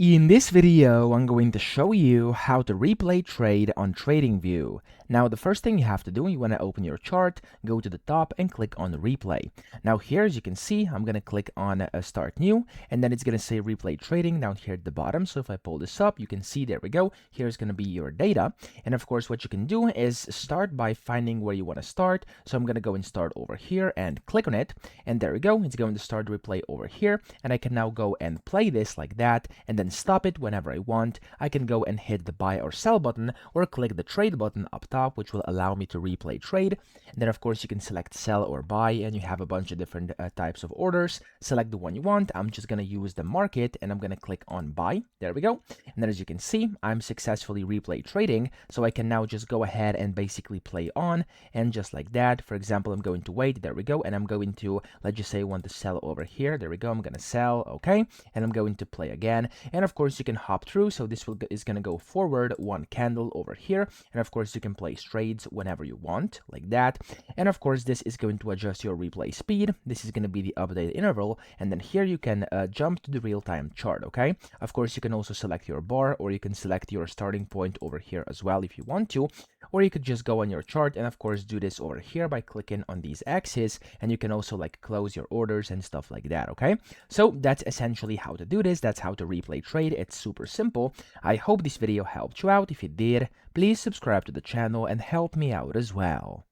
In this video, I'm going to show you how to replay trade on TradingView. Now, the first thing you have to do, you want to open your chart, go to the top and click on replay. Now here, as you can see, I'm going to click on start new, and then it's going to say replay trading down here at the bottom. So if I pull this up, you can see, there we go. Here's going to be your data. And of course, what you can do is start by finding where you want to start. So I'm going to go and start over here and click on it. And there we go. It's going to start replay over here. And I can now go and play this like that, and then stop it whenever I want. I can go and hit the buy or sell button or click the trade button up top, which will allow me to replay trade. And then of course you can select sell or buy, and you have a bunch of different types of orders. Select the one you want. I'm just going to use the market and I'm going to click on buy. There we go. And then as you can see, I'm successfully replay trading. So I can now just go ahead and basically play on, and just like that. For example, I'm going to wait. There we go. And I'm going to, let's just say I want to sell over here. There we go. I'm going to sell. Okay. And I'm going to play again. And of course you can hop through, so this is going to go forward one candle over here, and of course you can place trades whenever you want, like that. And of course this is going to adjust your replay speed. This is going to be the update interval, and then here you can jump to the real-time chart. Okay, of course you can also select your bar, or you can select your starting point over here as well if you want to, or you could just go on your chart and of course do this over here by clicking on these axes, and you can also like close your orders and stuff like that. Okay, so that's essentially how to do this. That's how to replay trade. It's super simple. I hope this video helped you out. If it did, please subscribe to the channel and help me out as well.